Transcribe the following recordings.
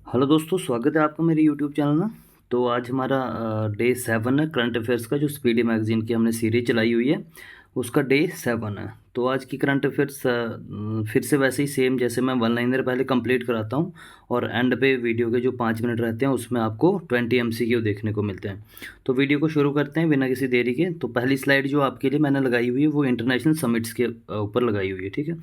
Hello दोस्तों, स्वागत है आपका मेरे यूट्यूब चैनल में। तो आज हमारा डे 7 है करंट अफेयर्स का, जो स्पीडी मैगजीन की हमने सीरीज चलाई हुई है उसका डे 7 है। तो आज की करंट अफेयर्स फिर से वैसे ही सेम, जैसे मैं वन लाइनर पहले कंप्लीट कराता हूँ और एंड पे वीडियो के जो 5 मिनट रहते हैं उसमें आपको 20 MCQ देखने को मिलते हैं। तो वीडियो को शुरू करते हैं बिना किसी देरी के। तो पहली स्लाइड जो आपके लिए मैंने लगाई हुई है वो इंटरनेशनल समिट्स के ऊपर लगाई हुई है। ठीक है,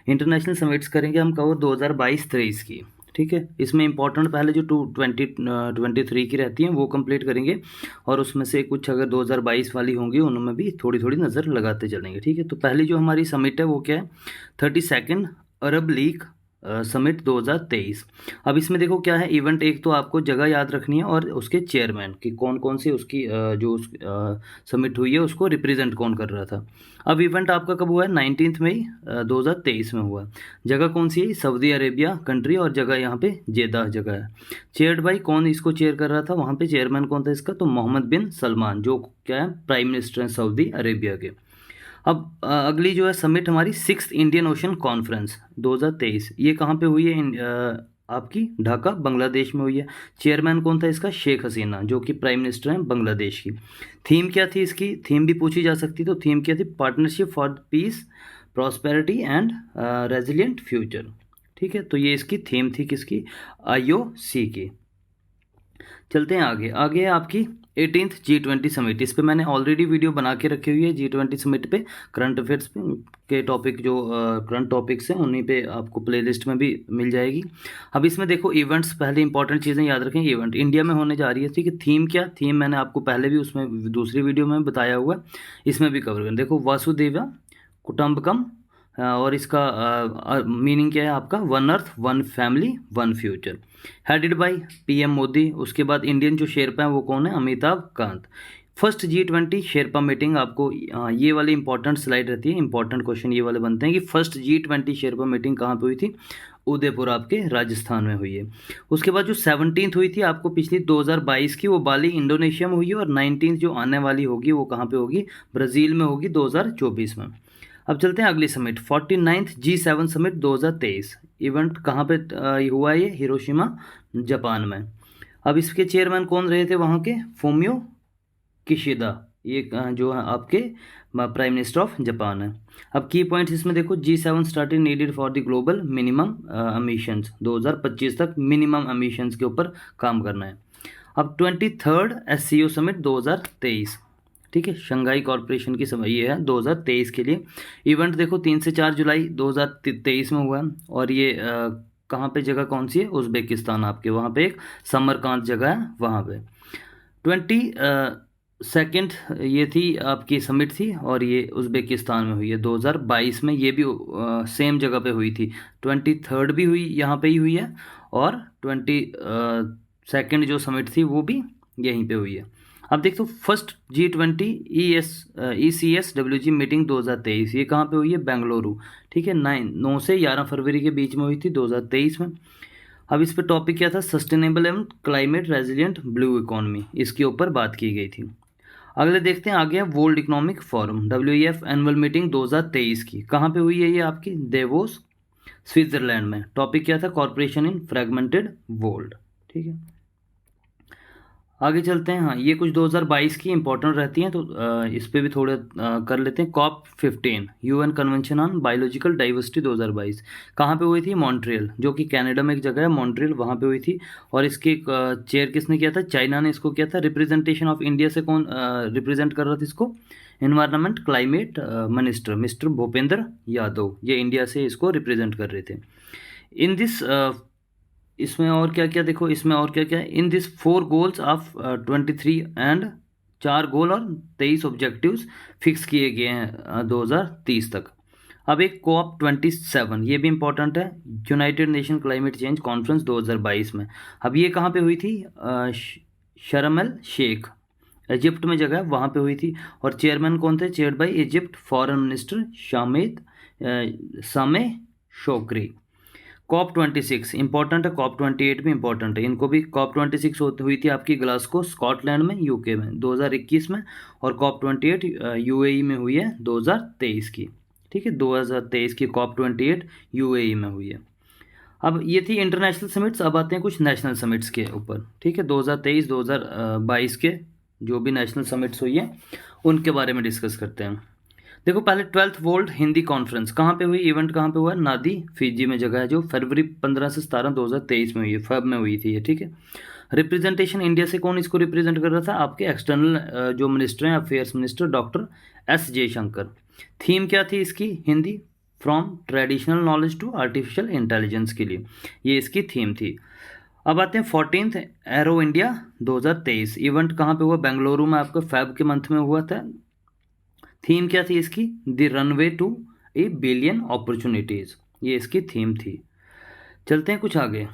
इंटरनेशनल समिट्स करेंगे हम कवर 2022-23 की। ठीक है, इसमें इंपॉर्टेंट पहले जो 2023 की रहती हैं वो कंप्लीट करेंगे और उसमें से कुछ अगर 2022 वाली होंगी उनमें भी थोड़ी थोड़ी नज़र लगाते चलेंगे। ठीक है, तो पहली जो हमारी समिट है वो क्या है, 32nd अरब लीग समिट 2023। अब इसमें देखो क्या है, इवेंट एक तो आपको जगह याद रखनी है और उसके चेयरमैन कि कौन कौन सी उसकी जो उस समिट हुई है उसको रिप्रेजेंट कौन कर रहा था। अब इवेंट आपका कब हुआ है, 19 मई 2023 में हुआ। जगह कौन सी है, सऊदी अरेबिया कंट्री, और जगह यहाँ पे जेदा जगह है। चेयर्ड बाई, कौन इसको चेयर कर रहा था वहाँ पे, चेयरमैन कौन था इसका, तो मोहम्मद बिन सलमान, जो क्या है प्राइम मिनिस्टर हैं सऊदी अरेबिया के। अब अगली जो है समिट हमारी 6th इंडियन ओशन कॉन्फ्रेंस 2023, ये कहाँ पे हुई है, आपकी ढाका बांग्लादेश में हुई है। चेयरमैन कौन था इसका, शेख हसीना, जो कि प्राइम मिनिस्टर हैं बांग्लादेश की। थीम क्या थी इसकी, थीम भी पूछी जा सकती, तो थीम क्या थी, partnership for piece prosperity and resilient future. ठीक है, तो ये इसकी थीम थी किसकी, IOC की। चलते हैं आगे। आगे है आपकी 18th G20 समिट। इस पे मैंने ऑलरेडी वीडियो बना के रखी हुई है G20 समिट पे, करंट अफेयर्स पे के टॉपिक जो करंट टॉपिक्स हैं उन्हीं पे आपको प्लेलिस्ट में भी मिल जाएगी। अब इसमें देखो इवेंट्स, पहले इंपॉर्टेंट चीज़ें याद रखें। इवेंट इंडिया में होने जा रही है। ठीक है, थीम क्या, थीम मैंने आपको पहले भी उसमें दूसरी वीडियो में बताया हुआ है, इसमें भी कवर करें। देखो वासुदेवा कुटुंबकम, और इसका मीनिंग क्या है आपका, one earth one family one future, headed by PM Modi. उसके बाद इंडियन जो शेरपा हैं वो कौन है, Amitabh Kant. First G20 Sherpa meeting, आपको ये वाली इंपॉर्टेंट स्लाइड रहती है, इंपॉर्टेंट क्वेश्चन ये वाले बनते हैं कि फर्स्ट G20 शेरपा मीटिंग कहाँ पे हुई थी, उदयपुर आपके राजस्थान में हुई है। उसके बाद जो 17th हुई थी आपको पिछली 2022 की, वो बाली इंडोनेशिया में हुई है, और 19th जो आने वाली होगी वो कहाँ पे होगी, ब्राज़ील में होगी 2024 में। अब चलते हैं अगली summit, 49th G7 summit 2023। Event कहाँ पे हुआ है, ये हिरोशिमा जापान में। अब इसके चेयरमैन कौन रहे थे वहाँ के, फोमियो किशिदा, ये जो है आपके प्राइम मिनिस्टर ऑफ जापान है। अब की पॉइंट्स इसमें देखो, G7 started needed for the global minimum emissions, 2025 तक मिनिमम एमिशंस के ऊपर काम करना है। अब 23rd SCO समिट 2023। ठीक है, शंघाई कॉरपोरेशन की समय ये है 2023 के लिए। इवेंट देखो 3 से 4 जुलाई 2023 में हुआ है, और ये कहाँ पे, जगह कौन सी है, उज़्बेकिस्तान आपके, वहाँ पे एक समरकांत जगह है वहाँ पे। 22nd ये थी आपकी समिट थी, और ये उज़्बेकिस्तान में हुई है 2022 में। ये भी सेम जगह पे हुई थी, 23rd भी हुई यहाँ पे ही हुई है, और 22nd जो समिट थी वो भी यहीं पे हुई है। अब देखो फर्स्ट G20 ECSWG मीटिंग 2023, ये कहाँ पे हुई है, बेंगलुरु। ठीक है, 9 से 11 फरवरी के बीच में हुई थी 2023 में। अब इस पे टॉपिक क्या था, sustainable and climate resilient blue economy, इसके ऊपर बात की गई थी। अगले देखते हैं आगे, world economic forum WEF annual meeting 2023 की, कहाँ पे हुई है ये आपकी, देवोस स्विट्जरलैंड में। टॉपिक क्या था, कॉर्पोरेशन इन फ्रेगमेंटेड वर्ल्ड। ठीक है, आगे चलते हैं। हाँ, ये कुछ 2022 की इंपॉर्टेंट रहती हैं, तो इस पे भी थोड़े कर लेते हैं। COP15 UN convention on biological diversity 2022 कहाँ पे हुई थी, मॉन्ट्रियल, जो कि कनाडा में एक जगह है मॉन्ट्रियल, वहाँ पे हुई थी। और इसके चेयर किसने किया था, चाइना ने इसको किया था। रिप्रेजेंटेशन ऑफ इंडिया से कौन रिप्रेजेंट कर रहा था इसको, environment climate minister mister Bhupendra Yadav, ये इंडिया से इसको रिप्रेजेंट कर रहे थे। इन दिस इसमें और क्या क्या देखो, इसमें और क्या क्या, in this 4 goals of 23 and 4 गोल और 23 ऑब्जेक्टिव्स फिक्स किए गए हैं 2030 तक। अब एक COP27, ये भी इंपॉर्टेंट है, United nation climate change conference 2022 में। अब ये कहाँ पे हुई थी, शर्म एल शेख, इजिप्ट में जगह है, वहाँ पे हुई थी। और चेयरमैन कौन थे, chaired by Egypt foreign minister शामिद सामे शोक्री। COP26 इंपॉर्टेंट है, COP28 भी इंपॉर्टेंट है, इनको भी। COP26 हुई थी आपकी ग्लासगो स्कॉटलैंड में UK में 2021 में, और COP28 UAE में हुई है 2023 की। ठीक है, 2023 की COP28 UAE में हुई है। अब ये थी इंटरनेशनल समिट्स, अब आते हैं कुछ नेशनल समिट्स के ऊपर, ठीक है। 2023 2022 के जो भी नेशनल समिट्स हुई है उनके बारे में डिस्कस करते हैं। देखो पहले 12th वर्ल्ड हिंदी कॉन्फ्रेंस कहाँ पे हुई, इवेंट कहाँ पे हुआ है, नादी फिजी में जगह है, जो फरवरी 15 से 17 2023 में हुई है, फब में हुई थी ये, ठीक है। रिप्रेजेंटेशन इंडिया से कौन इसको रिप्रेजेंट कर रहा था, आपके एक्सटर्नल जो मिनिस्टर हैं, affairs minister doctor S Jaishankar. Theme क्या थी इसकी, Hindi from traditional knowledge to artificial intelligence के लिए, ये इसकी थीम थी। अब आते हैं 14th एरो इंडिया 2023, इवेंट कहाँ पे हुआ, बेंगलुरु में, आपका फेब के मंथ में हुआ था। थीम क्या थी इसकी, the runway to a billion opportunities, ये इसकी थीम थी। चलते हैं कुछ आगे।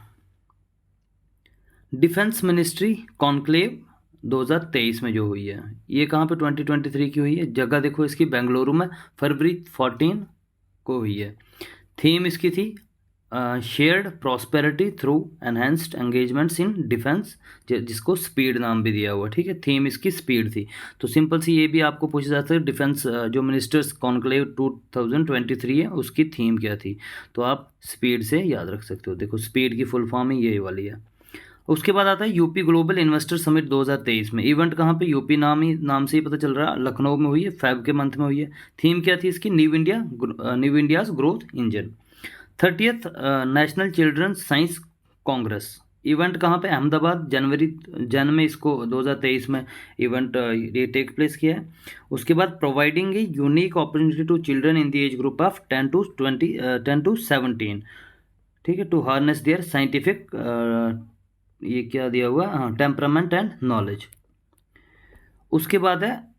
डिफेंस मिनिस्ट्री कॉन्क्लेव 2023 में जो हुई है, ये कहाँ पे 2023 की हुई है, जगह देखो इसकी बेंगलुरु में, फरवरी 14 को हुई है। थीम इसकी थी shared prosperity through enhanced engagements in defence, जिसको स्पीड नाम भी दिया हुआ, ठीक है। थीम इसकी स्पीड थी। तो सिंपल सी ये भी आपको पूछा जाता है, डिफेंस जो मिनिस्टर्स कॉन्क्लेव 2023 है उसकी थीम क्या थी, तो आप स्पीड से याद रख सकते हो। देखो स्पीड की फुल फॉर्म ही ये वाली है। उसके बाद आता है यूपी ग्लोबल इन्वेस्टर समिट 2023 में, इवेंट कहाँ पे, यूपी नाम से ही पता चल रहा है, लखनऊ में हुई है, फेब के मंथ में हुई है। थीम क्या थी इसकी, new India's growth engine. 30th national children's science congress, event कहाँ पे, अहमदाबाद, जन में इसको 2023 में इवेंट ये टेक प्लेस किया है। उसके बाद providing a unique opportunity to children in the age group of 10 to 17, ठीक है, टू हार्नेस देयर साइंटिफिक, ये क्या दिया हुआ, हाँ, टेम्परामेंट एंड नॉलेज। उसके बाद है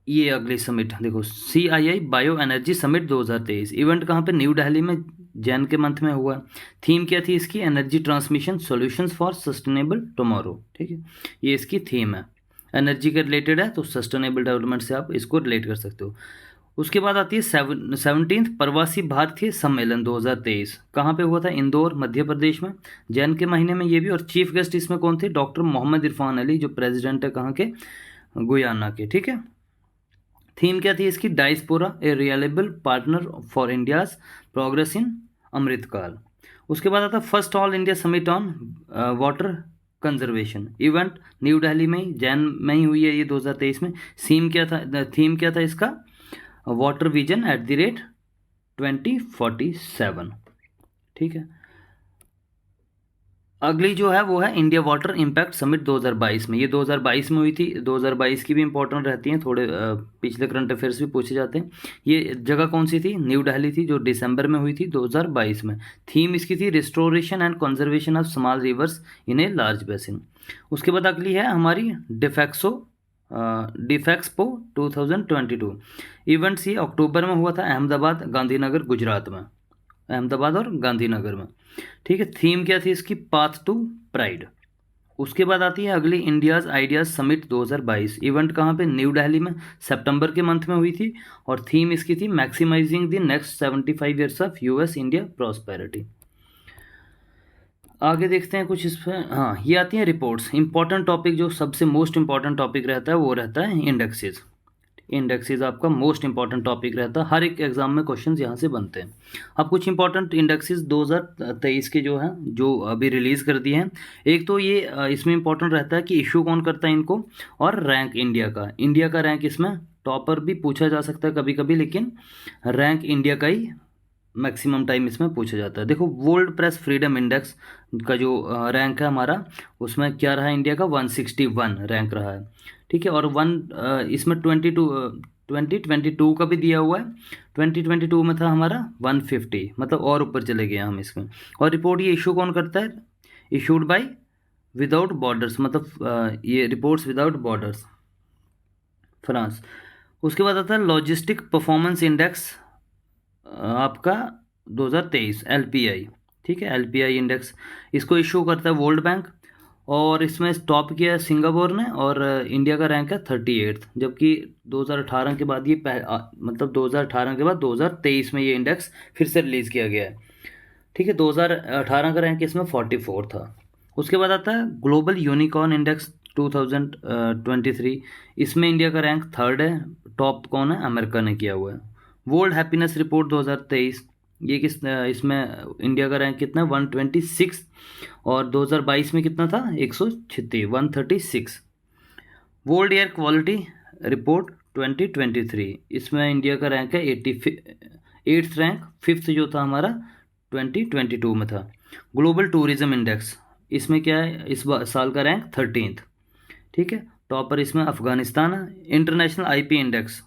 ये अगली समिट, देखो CII bio energy summit 2023, event कहाँ पे, न्यू दिल्ली में, जैन के मंथ में हुआ। थीम क्या थी इसकी, energy transmission solutions for sustainable tomorrow, ठीक है, ये इसकी थीम है। एनर्जी के रिलेटेड है तो सस्टेनेबल डेवलपमेंट से आप इसको रिलेट कर सकते हो। उसके बाद आती है 17th प्रवासी भारतीय सम्मेलन 2023, कहाँ पे हुआ था, इंदौर मध्य प्रदेश में, जैन के महीने में ये भी। और चीफ गेस्ट इसमें कौन थे, डॉक्टर मोहम्मद इरफान अली, जो प्रेसिडेंट है कहाँ के, गुयाना के, ठीक है। थीम क्या थी इसकी, diaspora a reliable partner for India's progress in Amritkaal. उसके बाद आता first all India summit on water conservation, event new Delhi में ही, जैन में ही हुई है ये 2023 में। थीम क्या था इसका, water vision at the rate 2047, ठीक है। अगली जो है वो है इंडिया वाटर इम्पैक्ट समिट 2022 में, ये 2022 में हुई थी। 2022 की भी इंपॉर्टेंट रहती हैं, थोड़े पिछले करंट अफेयर्स भी पूछे जाते हैं। ये जगह कौन सी थी, न्यू दिल्ली थी, जो दिसंबर में हुई थी 2022 में। थीम इसकी थी restoration and conservation of small reverse in a large basin. उसके बाद अगली है हमारी डिफेक्सपो 2022, इवेंट्स ये अक्टूबर में हुआ था, अहमदाबाद गांधीनगर गुजरात में, अहमदाबाद और गांधीनगर में, ठीक है। थीम क्या थी इसकी, पाथ टू प्राइड। उसके बाद आती है अगली इंडियाज आइडियाज समिट 2022, इवेंट कहाँ पे, न्यू दिल्ली में, सितंबर के मंथ में हुई थी। और थीम इसकी थी maximising the next 75 years of US India prosperity. आगे देखते हैं कुछ इस पर, हाँ, ये आती हैं रिपोर्ट्स। इंपॉर्टेंट टॉपिक जो सबसे मोस्ट इंपॉर्टेंट टॉपिक रहता है वो रहता है इंडेक्सेस। इंडेक्सेस आपका मोस्ट इंपॉर्टेंट टॉपिक रहता है, हर एक एग्जाम में क्वेश्चंस यहाँ से बनते हैं। अब कुछ इंपॉर्टेंट इंडेक्सेस 2023 के जो हैं, जो अभी रिलीज़ कर दिए हैं। एक तो ये इसमें इंपॉर्टेंट रहता है कि इशू कौन करता है इनको, और रैंक इंडिया का रैंक इसमें टॉपर भी पूछा जा सकता है कभी कभी, लेकिन रैंक इंडिया का ही मैक्सिमम टाइम इसमें पूछा जाता है। देखो वर्ल्ड प्रेस फ्रीडम इंडेक्स का जो रैंक है हमारा, उसमें क्या रहा है, इंडिया का 161 रैंक रहा है, ठीक है। और इसमें 2022 का भी दिया हुआ है, 2022 में था हमारा 150, मतलब और ऊपर चले गए हम इसमें। और रिपोर्ट ये इशू कौन करता है, इशूड बाय विदाउट बॉर्डर्स, मतलब ये रिपोर्ट्स विदाउट बॉर्डर्स, फ्रांस। उसके बाद आता है लॉजिस्टिक परफॉर्मेंस इंडेक्स आपका 2023 LPI, ठीक है, LPI इंडेक्स, इसको इशू करता है वर्ल्ड बैंक। और इसमें टॉप किया है सिंगापुर ने, और इंडिया का रैंक है 38, जबकि 2018 के बाद ये मतलब 2018 के बाद 2023 में ये इंडेक्स फिर से रिलीज़ किया गया है, ठीक है। 2018 का रैंक इसमें 44 था। उसके बाद आता है ग्लोबल यूनिकॉर्न इंडेक्स 2023, इसमें इंडिया का रैंक 3rd है, टॉप कौन है, अमेरिका ने किया हुआ है। वर्ल्ड हैप्पीनेस रिपोर्ट 2023, ये किस इसमें इंडिया का रैंक कितना है 126, और 2022 में कितना था 136, 136। वर्ल्ड एयर क्वालिटी रिपोर्ट 2023, इसमें इंडिया का रैंक है 88 रैंक, फिफ्थ जो था हमारा 2022 में था। ग्लोबल टूरिज्म इंडेक्स, इसमें क्या है इस साल का रैंक 13th, ठीक है। टॉपर इसमें अफगानिस्तान है। इंटरनेशनल आईपी इंडेक्स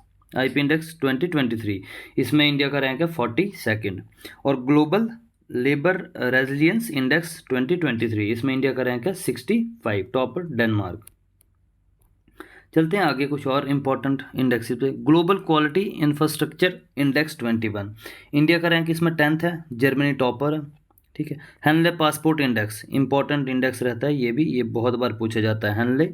2023, इसमें इंडिया का रैंक है 42nd। और ग्लोबल लेबर रेजिलियंस इंडेक्स 2023, इसमें इंडिया का रैंक है 65, टॉपर डेनमार्क। चलते हैं आगे कुछ और इंपॉर्टेंट इंडेक्स पे। Global quality infrastructure index 21, India का रैंक इसमें 10th है, जर्मनी टॉपर है, ठीक है। Henle passport index, important index रहता है ये बहुत बार पूछा जाता है हैनले,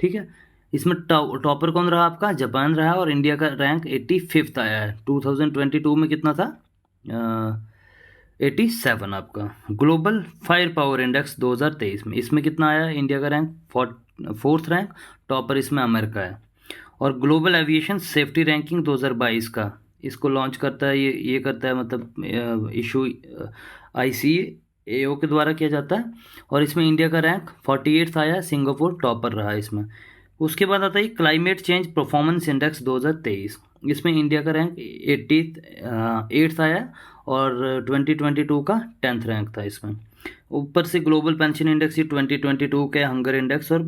ठीक है। इसमें टॉपर कौन रहा आपका, जापान रहा, और इंडिया का रैंक 85th आया है। 2022 में कितना था 87 आपका। ग्लोबल फायर पावर इंडेक्स 2023 में, इसमें कितना आया इंडिया का रैंक 4th रैंक, टॉपर इसमें अमेरिका है। और ग्लोबल एविएशन सेफ्टी रैंकिंग 2022 का, इसको लॉन्च करता है ये करता है मतलब इशू ICAO के द्वारा किया जाता है, और इसमें इंडिया का रैंक 48th आया, सिंगापुर टॉपर रहा इसमें। उसके बाद आता है क्लाइमेट चेंज परफॉर्मेंस इंडेक्स 2023, इसमें इंडिया का रैंक 8th आया, और 2022 का 10th रैंक था इसमें। ऊपर से ग्लोबल पेंशन इंडेक्स ये 2022 के, हंगर इंडेक्स और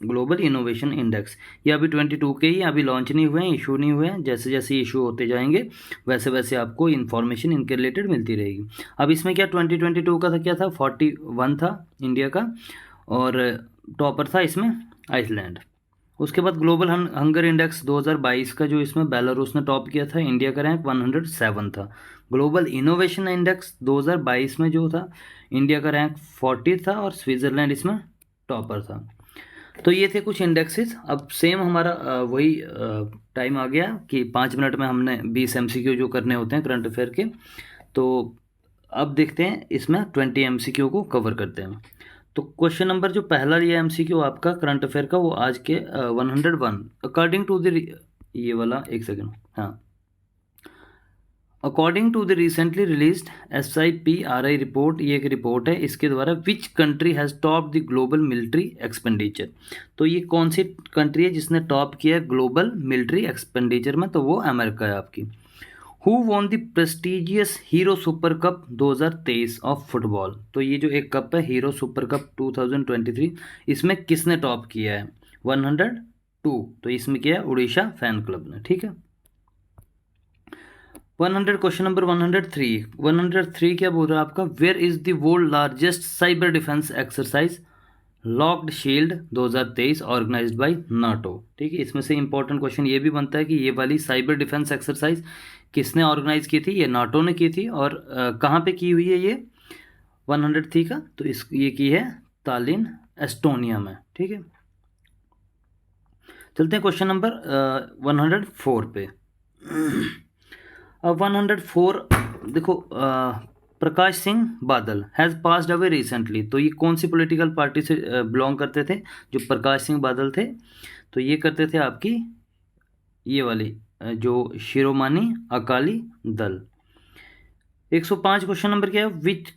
ग्लोबल इनोवेशन इंडेक्स ये अभी 22 के ही, अभी लॉन्च नहीं हुए हैं, इशू नहीं हुए हैं। जैसे जैसे इशू होते जाएंगे वैसे वैसे आपको इन्फॉर्मेशन इनके रिलेटेड मिलती रहेगी। अब इसमें क्या 2022 का था, क्या था 41 था इंडिया का, और टॉपर था इसमें आइसलैंड। उसके बाद ग्लोबल हंगर इंडेक्स 2022 का जो इसमें बेलारूस ने टॉप किया था, इंडिया का रैंक 107 था। ग्लोबल इनोवेशन इंडेक्स 2022 में जो था, इंडिया का रैंक 40 था, और स्विट्ज़रलैंड इसमें टॉपर था। तो ये थे कुछ इंडेक्सेस। अब सेम हमारा वही टाइम आ गया कि 5 मिनट में हमने 20 MCQ जो करने होते हैं करंट अफेयर के। तो अब देखते हैं इसमें 20 MCQ को कवर करते हैं। तो क्वेश्चन नंबर जो पहला लिया MCQ आपका करंट अफेयर का, वो आज के 101 अकॉर्डिंग टू द, ये वाला एक सेकेंड, हाँ। According to the recently released SIPRI report, ये एक रिपोर्ट है, इसके द्वारा which country has top the global military expenditure. तो ये कौन सी कंट्री है जिसने टॉप किया ग्लोबल मिलिट्री एक्सपेंडिचर में, तो वो अमेरिका है आपकी। Who won the prestigious hero super cup 2023 of football, तो ये जो एक कप है हीरो सुपर कप 2023, इसमें किसने टॉप किया है 102, तो इसमें किया है उड़ीसा फैन क्लब ने, ठीक है। 100 क्वेश्चन नंबर 103 क्या बोल रहा है आपका, where is the world largest cyber defence exercise locked shield 2023 organised by NATO, ठीक है। इसमें से इंपॉर्टेंट क्वेश्चन ये भी बनता है कि ये वाली साइबर डिफेंस एक्सरसाइज किसने ऑर्गेनाइज की थी, ये नाटो ने की थी, और कहाँ पे की हुई है ये 103 का, तो ये की है तालिन एस्टोनिया में, ठीक है। चलते हैं क्वेश्चन नंबर 104 पे। अब 104 देखो, Prakash Singh Badal has passed away recently, तो ये कौन सी पॉलिटिकल पार्टी से बिलोंग करते थे जो प्रकाश सिंह बादल थे, तो ये करते थे आपकी ये वाली जो शिरोमणि अकाली दल। 105 क्वेश्चन नंबर क्या है, which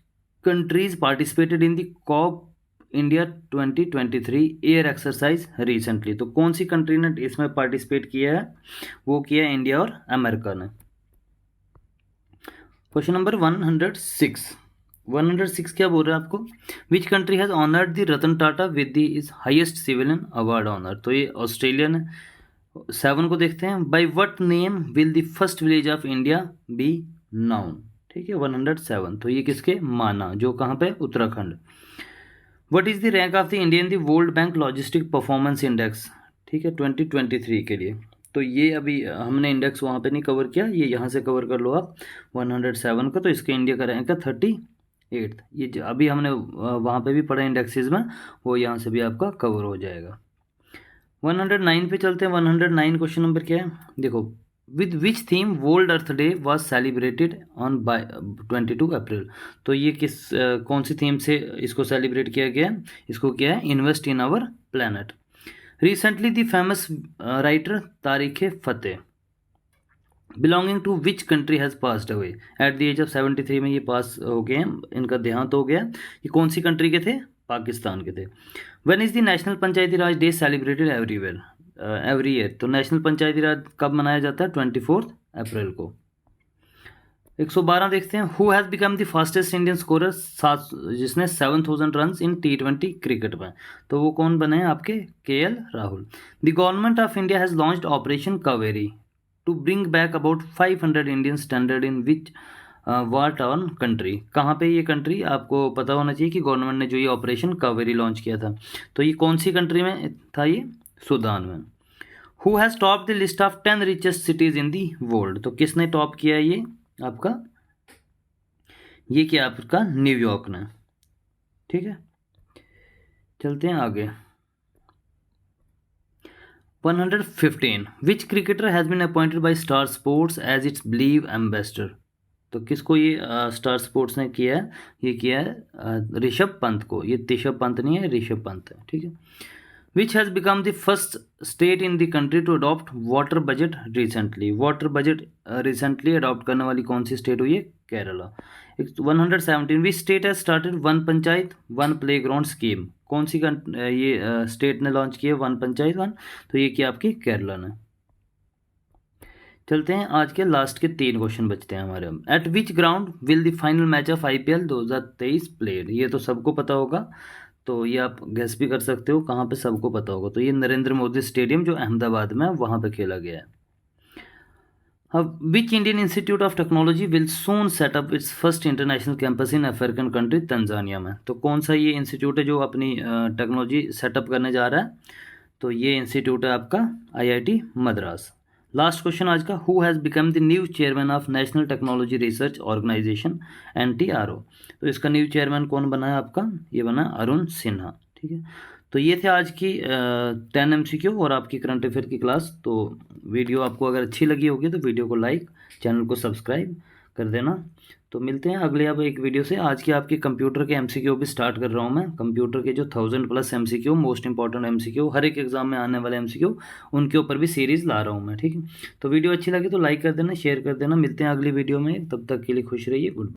countries participated in the Cope India 2023 air exercise recently, तो कौन सी कंट्री ने इसमें पार्टिसिपेट किया है, वो किया है इंडिया और अमेरिका ने। क्वेश्चन नंबर 106 क्या बोल रहा है आपको, which country has honoured the Ratan Tata with the is highest civilian award honour, तो ये ऑस्ट्रेलियन है। 7 को देखते हैं, by what name will the first village of India be known, ठीक है 107, तो ये किसके, माना, जो कहाँ पे, Uttarakhand. What is the rank of the Indian the world bank logistic performance index, ठीक है 2023 के लिए। तो ये अभी हमने इंडेक्स वहाँ पे नहीं कवर किया, ये यहाँ से कवर कर लो आप 107 का, तो इसके इंडिया का रैंक है 38। ये अभी हमने वहाँ पे भी पढ़ा इंडेक्सेस में, वो यहाँ से भी आपका कवर हो जाएगा। 109 पे चलते हैं। 109 क्वेश्चन नंबर क्या है, देखो, with which theme world earth day was celebrated on 22 अप्रैल, तो ये कौन सी थीम से इसको सेलिब्रेट किया गया, इसको किया है invest in our planet. Recently the famous writer Tarek Fatah, belonging to which country has passed away at the age of 73 में ये पास हो गए हैं, इनका देहांत हो गया। ये कौन सी कंट्री के थे? पाकिस्तान के थे। When is the national Panchayati Raj day celebrated every year? तो नेशनल पंचायती राज कब मनाया जाता है? 24 अप्रैल को। 112 देखते हैं। Who has become the fastest Indian scorer, जिसने 7000 रन इन T20 क्रिकेट में? तो वो कौन बने हैं आपके? KL Rahul. The government of India has launched operation Kaveri to bring back about 500 Indian stranded in which war torn country? कहाँ पे ये कंट्री? आपको पता होना चाहिए कि गवर्नमेंट ने जो ये ऑपरेशन कावेरी लॉन्च किया था, तो ये कौन सी कंट्री में था? ये सूडान में। Who has top the list of 10 richest cities in the world? तो किसने टॉप किया है ये आपका? ये क्या आपका? न्यूयॉर्क ने। ठीक है, चलते हैं आगे। 115 which cricketer has been appointed by Star Sports as its believe ambassador? तो किसको ये स्टार स्पोर्ट्स ने किया है? ये किया है ऋषभ पंत को। ये ऋषभ पंत नहीं है, ऋषभ पंत है। ठीक है। Which has become the first state in the country to adopt water budget recently? Water budget recently adopt करने वाली कौन सी स्टेट हुई है? Kerala. 117 which state has started one panchayat one playground scheme? कौन सी ये स्टेट ने लॉन्च किया वन पंचायत वन? तो ये किया आपकी केरला ने। चलते हैं, आज के लास्ट के 3 क्वेश्चन बचते हैं हमारे। Eight which ground will the final match of IPL 2023 played? ये तो सबको पता होगा, तो ये आप गेस भी कर सकते हो कहाँ पे, सबको पता होगा। तो ये नरेंद्र मोदी स्टेडियम जो अहमदाबाद में है, वहाँ पे खेला गया है। अब which Indian institute of technology will soon set up it's first international campus in African country Tanzania में? तो कौन सा ये इंस्टीट्यूट है जो अपनी टेक्नोलॉजी सेटअप करने जा रहा है? तो ये इंस्टीट्यूट है आपका IIT मद्रास। लास्ट क्वेश्चन आज का। Who has become the new chairman of national technology research organisation NTRO? तो इसका न्यू चेयरमैन कौन बना है आपका? ये बना अरुण सिन्हा। ठीक है, तो ये थे आज की 10 MCQ और आपकी करंट अफेयर की क्लास। तो वीडियो आपको अगर अच्छी लगी होगी तो वीडियो को लाइक, चैनल को सब्सक्राइब कर देना। तो मिलते हैं अगले अब एक वीडियो से। आज की आपके कंप्यूटर के MCQ भी स्टार्ट कर रहा हूँ मैं। कंप्यूटर के जो 1000+ MCQ, मोस्ट इंपॉर्टेंट MCQ, हर एक एग्जाम में आने वाले MCQ, उनके ऊपर भी सीरीज़ ला रहा हूँ मैं। ठीक है, तो वीडियो अच्छी लगी तो लाइक कर देना, शेयर कर देना। मिलते हैं अगली वीडियो में, तब तक के लिए खुश रहिए। गुड।